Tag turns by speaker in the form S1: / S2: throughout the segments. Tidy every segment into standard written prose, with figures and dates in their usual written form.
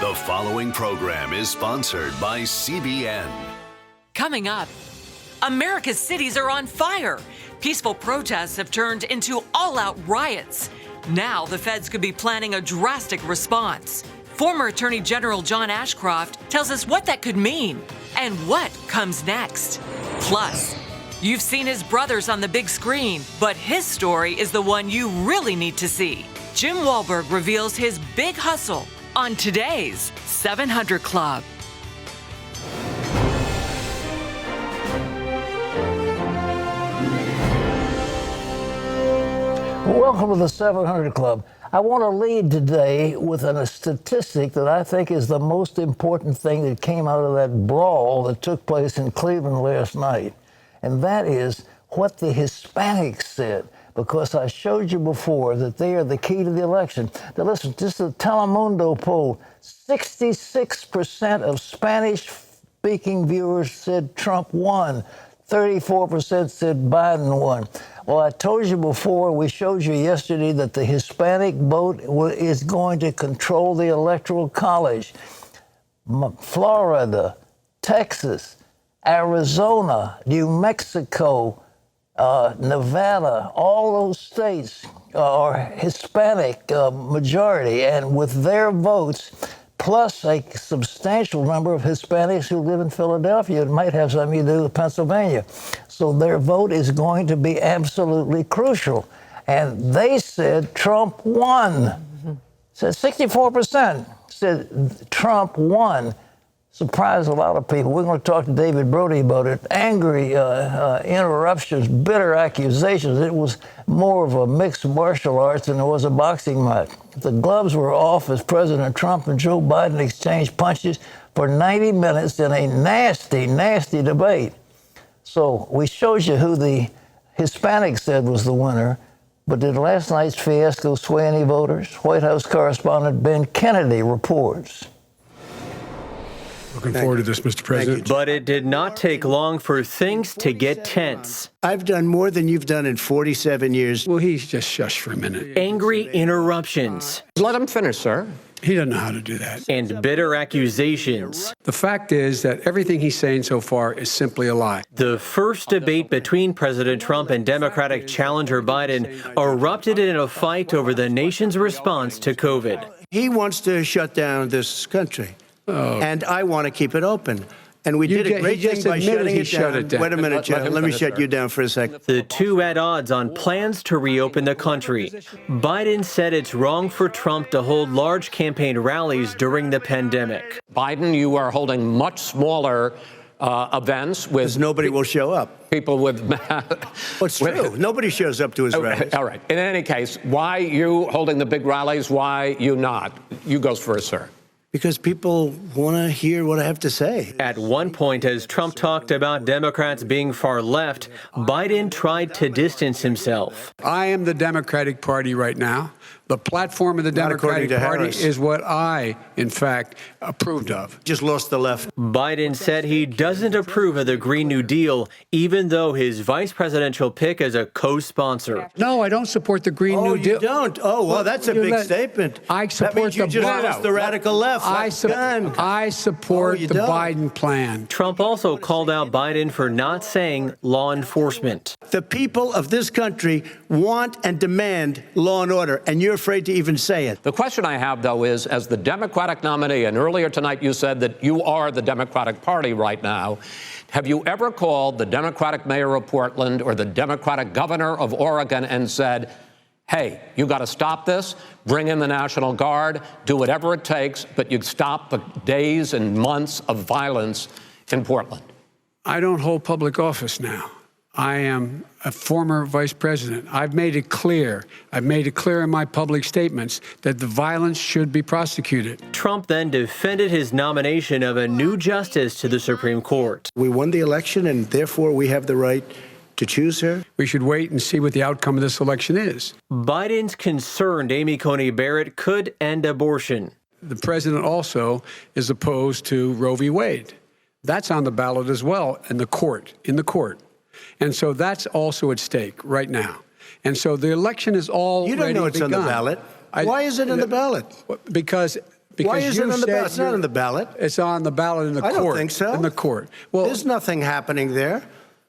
S1: The following program is sponsored by CBN.
S2: Coming up, America's cities are on fire. Peaceful protests have turned into all-out riots. Now the feds could be planning a drastic response. Former Attorney General John Ashcroft tells us what that could mean and what comes next. Plus, you've seen his brothers on the big screen, but his story is the one you really need to see. Jim Wahlberg reveals his big hustle on today's 700 Club.
S3: Welcome to the 700 Club. I want to lead today with a statistic that I think is the most important thing that came out of that brawl that took place in Cleveland last night. And that is what the Hispanics said, because I showed you before that they are the key to the election. Now listen, this is a Telemundo poll. 66% of Spanish-speaking viewers said Trump won. 34% said Biden won. Well, I told you before, we showed you yesterday that the Hispanic vote is going to control the Electoral College. Florida, Texas, Arizona, New Mexico, Nevada, all those states are Hispanic majority, and with their votes, plus a substantial number of Hispanics who live in Philadelphia, it might have something to do with Pennsylvania. So their vote is going to be absolutely crucial. And they said Trump won. Said 64% said Trump won. Surprised a lot of people. We're going to talk to David Brody about it. Angry interruptions, bitter accusations. It was more of a mixed martial arts than it was a boxing match. The gloves were off as President Trump and Joe Biden exchanged punches for 90 minutes in a nasty, nasty debate. So we showed you who the Hispanics said was the winner, but did last night's fiasco sway any voters? White House correspondent Ben Kennedy reports.
S4: Looking forward to this, Mr. President.
S5: But it did not take long for things to get tense.
S6: I've done more than you've done in 47 years.
S4: Well, he's just shush for a minute.
S5: Angry interruptions.
S7: Let him finish, sir.
S4: He doesn't know how to do that.
S5: And bitter accusations.
S4: The fact is that everything he's saying so far is simply a lie.
S5: The first debate between President Trump and Democratic challenger Biden erupted in a fight over the nation's response to COVID.
S6: He wants to shut down this country. And I want to keep it open. And we did a great thing by shutting it down. Wait a minute, Jeff. Let me shut you down for a second.
S5: The two at odds on plans to reopen the country. Biden said it's wrong for Trump to hold large campaign rallies during the pandemic.
S7: Biden, you are holding much smaller events with...
S6: Because nobody will show up.
S7: People with...
S6: Well, it's true. Nobody shows up to his rallies.
S7: All right. In any case, why you holding the big rallies? Why you not? You go first, sir.
S6: Because people want to hear what I have to say.
S5: At one point, as Trump talked about Democrats being far left, Biden tried to distance himself.
S4: I am the Democratic Party right now. The platform of the Democratic Party is what I, in fact, approved of.
S6: Just lost the left.
S5: Biden said he doesn't approve of the Green New Deal, even though his vice presidential pick is a co-sponsor.
S4: No, I don't support the Green New Deal.
S6: You don't? Oh, well, that's a big statement.
S4: I support
S6: that means you just lost the radical left.
S4: I support the Biden plan.
S5: Trump also called out Biden for not saying law enforcement.
S6: The people of this country want and demand law and order, and you're afraid to even say it.
S7: The question I have, though, is as the Democratic nominee, and earlier tonight you said that you are the Democratic Party right now, have you ever called the Democratic mayor of Portland or the Democratic governor of Oregon and said, hey, you got to stop this, bring in the National Guard, do whatever it takes, but you stop the days and months of violence in Portland?
S4: I don't hold public office now. I am a former vice president. I've made it clear in my public statements that the violence should be prosecuted.
S5: Trump then defended his nomination of a new justice to the Supreme Court.
S6: We won the election, and therefore we have the right to choose her.
S4: We should wait and see what the outcome of this election is.
S5: Biden's concerned Amy Coney Barrett could end abortion.
S4: The president also is opposed to Roe v. Wade. That's on the ballot as well in the court. And so that's also at stake right now. And so the election is already begun.
S6: You don't know it's on the ballot. Why is it on the ballot?
S4: Because Because
S6: why is it on the ballot? It's not on the ballot.
S4: It's on the ballot in the court.
S6: I don't think so.
S4: In the court. Well,
S6: there's nothing happening there.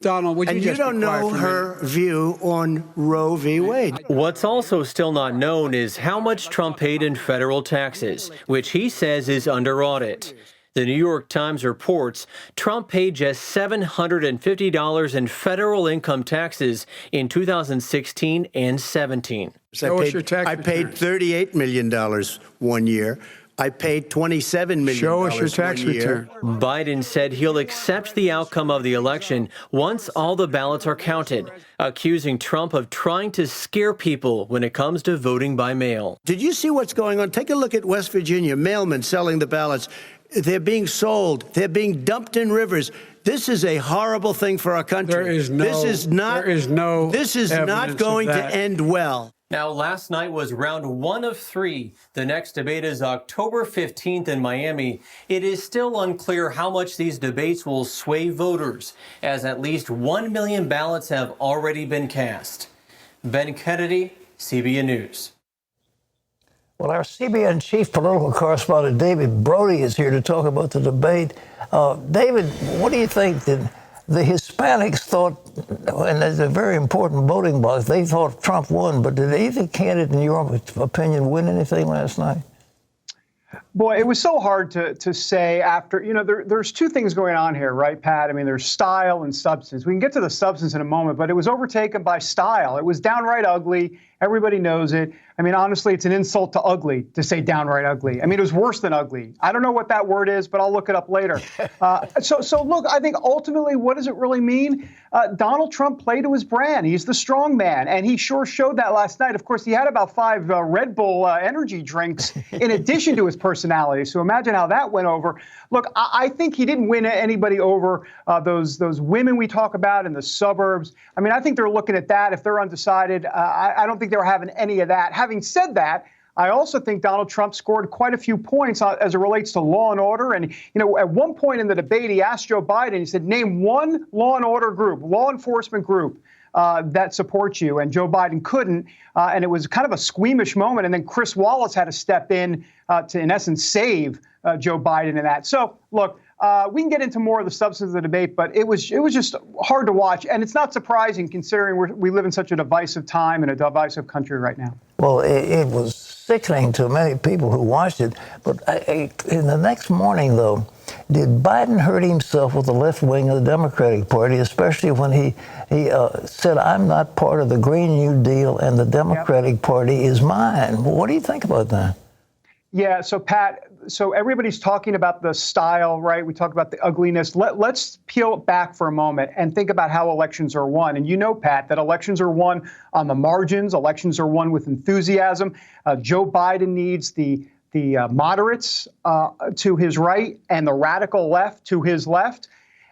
S4: Donald, would you
S6: and
S4: just
S6: you don't know her view on Roe v. Wade.
S5: What's also still not known is how much Trump paid in federal taxes, which he says is under audit. The New York Times reports Trump paid just $750 in federal income taxes in 2016 and 17.
S6: I paid $38 million one year. I paid $27 million.
S4: Show us your tax return.
S5: Biden said he'll accept the outcome of the election once all the ballots are counted, accusing Trump of trying to scare people when it comes to voting by mail.
S6: Did you see what's going on? Take a look at West Virginia, mailmen selling the ballots. They're being sold. They're being dumped in rivers. This is a horrible thing for our country. This is not going to end well.
S5: Now, last night was round 1 of 3. The next debate is October 15th in Miami. It is still unclear how much these debates will sway voters, as at least 1 million ballots have already been cast. Ben Kennedy, CBN News.
S3: Well, our CBN chief political correspondent, David Brody, is here to talk about the debate. David, what do you think? Did the Hispanics thought, and there's a very important voting bloc, they thought Trump won, but did either candidate, in your opinion, win anything last night?
S8: Boy, it was so hard to say after, there's two things going on here, right, Pat? I mean, there's style and substance. We can get to the substance in a moment, but it was overtaken by style. It was downright ugly. Everybody knows it. I mean, honestly, it's an insult to ugly to say downright ugly. I mean, it was worse than ugly. I don't know what that word is, but I'll look it up later. So look, I think ultimately, what does it really mean? Donald Trump played to his brand. He's the strong man, and he sure showed that last night. Of course, he had about 5 Red Bull energy drinks in addition to his personality. So imagine how that went over. Look, I think he didn't win anybody over those women we talk about in the suburbs. I mean, I think they're looking at that. If they're undecided, I don't think they were having any of that. Having said that, I also think Donald Trump scored quite a few points as it relates to law and order. And, at one point in the debate, he asked Joe Biden, he said, name one law and order group, law enforcement group that supports you. And Joe Biden couldn't. And it was kind of a squeamish moment. And then Chris Wallace had to step in to, in essence, save Joe Biden in that. So, look, we can get into more of the substance of the debate, but it was just hard to watch. And it's not surprising considering we live in such a divisive time and a divisive country right now.
S3: Well, it was sickening to many people who watched it. But in the next morning, though, did Biden hurt himself with the left wing of the Democratic Party, especially when he said, I'm not part of the Green New Deal and the Democratic Party is mine? Well, what do you think about that?
S8: Yeah, so Pat, everybody's talking about the style, right? We talk about the ugliness. Let's peel it back for a moment and think about how elections are won. And Pat, that elections are won on the margins. Elections are won with enthusiasm. Joe Biden needs the moderates to his right and the radical left to his left.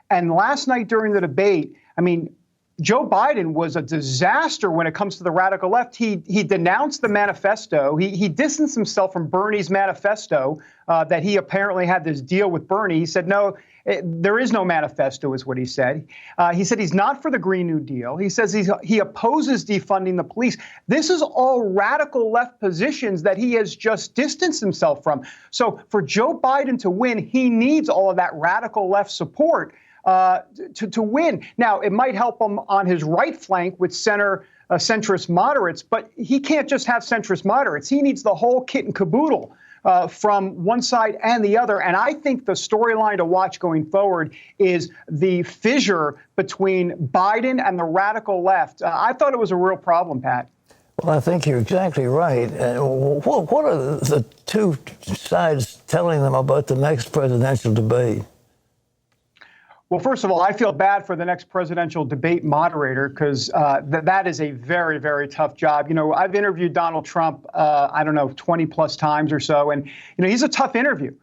S8: And last night during the debate, I mean, Joe Biden was a disaster when it comes to the radical left. He denounced the manifesto. He distanced himself from Bernie's manifesto, that he apparently had this deal with Bernie. He said, no, there is no manifesto, is what he said. He said he's not for the Green New Deal. He says he opposes defunding the police. This is all radical left positions that he has just distanced himself from. So for Joe Biden to win, he needs all of that radical left support to win. Now, it might help him on his right flank with centrist moderates, but he can't just have centrist moderates. He needs the whole kit and caboodle from one side and the other. And I think the storyline to watch going forward is the fissure between Biden and the radical left. I thought it was a real problem, Pat.
S3: Well, I think you're exactly right. What are the two sides telling them about the next presidential debate?
S8: Well, first of all, I feel bad for the next presidential debate moderator because that is a very, very tough job. I've interviewed Donald Trump, 20 plus times or so. And, he's a tough interview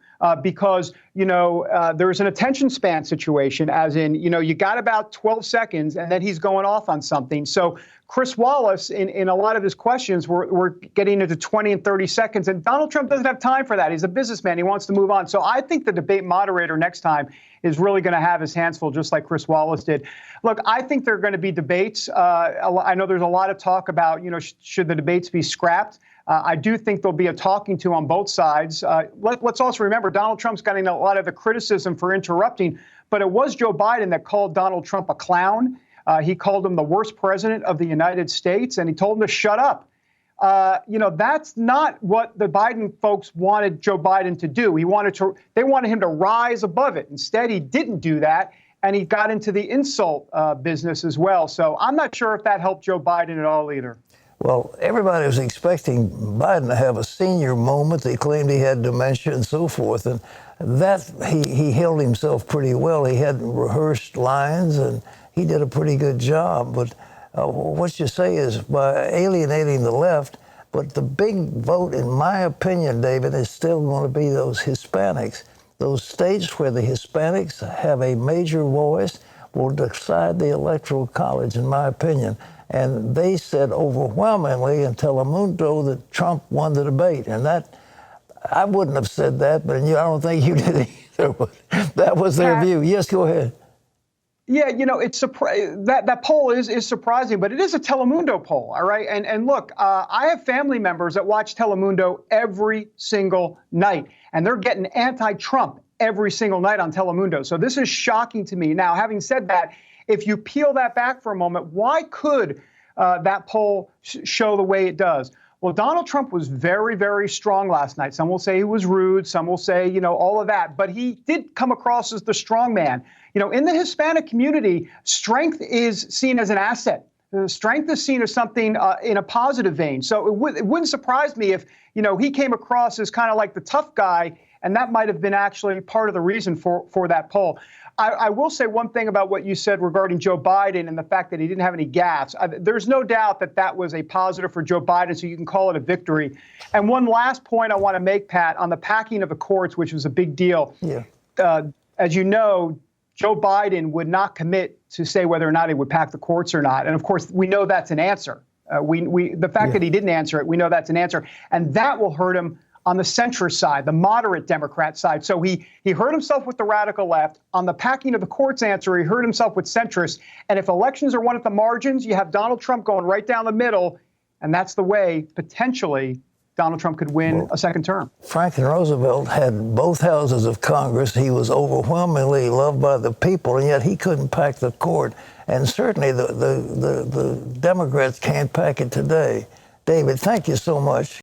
S8: because, there's an attention span situation, as in, you got about 12 seconds and then he's going off on something. So Chris Wallace, in a lot of his questions, we're getting into 20 and 30 seconds. And Donald Trump doesn't have time for that. He's a businessman. He wants to move on. So I think the debate moderator next time is really going to have his hands full, just like Chris Wallace did. Look, I think there are going to be debates. I know there's a lot of talk about, should the debates be scrapped? I do think there'll be a talking to on both sides. Let's also remember Donald Trump's getting a lot of the criticism for interrupting, but it was Joe Biden that called Donald Trump a clown. He called him the worst president of the United States, and he told him to shut up. That's not what the Biden folks wanted Joe Biden to do. They wanted him to rise above it. Instead, he didn't do that, and he got into the insult business as well. So I'm not sure if that helped Joe Biden at all either.
S3: Well, everybody was expecting Biden to have a senior moment. They claimed he had dementia and so forth. And that he held himself pretty well. He had rehearsed lines, and he did a pretty good job. But what you say is by alienating the left. But the big vote, in my opinion, David, is still going to be those Hispanics. Those states where the Hispanics have a major voice will decide the Electoral College, in my opinion. And they said overwhelmingly in Telemundo that Trump won the debate. And that, I wouldn't have said that, but I don't think you did either. But that was their view. Yes, go ahead.
S8: Yeah, it's that poll is surprising, but it is a Telemundo poll, all right? And look, I have family members that watch Telemundo every single night, and they're getting anti-Trump every single night on Telemundo. So this is shocking to me. Now, having said that, if you peel that back for a moment, why could that poll show the way it does? Well, Donald Trump was very, very strong last night. Some will say he was rude. Some will say, all of that. But he did come across as the strong man. In the Hispanic community, strength is seen as an asset. Strength is seen as something in a positive vein. So it wouldn't surprise me if, he came across as kind of like the tough guy, and that might have been actually part of the reason for that poll. I will say one thing about what you said regarding Joe Biden and the fact that he didn't have any gaffes. There's no doubt that was a positive for Joe Biden, so you can call it a victory. And one last point I want to make, Pat, on the packing of the courts, which was a big deal.
S3: Yeah.
S8: As you know, Joe Biden would not commit to say whether or not he would pack the courts or not. And of course, we know that's an answer. The fact that he didn't answer it, we know that's an answer. And that will hurt him on the centrist side, the moderate Democrat side. So he hurt himself with the radical left. On the packing of the courts answer, he hurt himself with centrists. And if elections are won at the margins, you have Donald Trump going right down the middle. And that's the way, potentially, Donald Trump could win a second term.
S3: Franklin Roosevelt had both houses of Congress. He was overwhelmingly loved by the people, and yet he couldn't pack the court. And certainly the Democrats can't pack it today. David, thank you so much.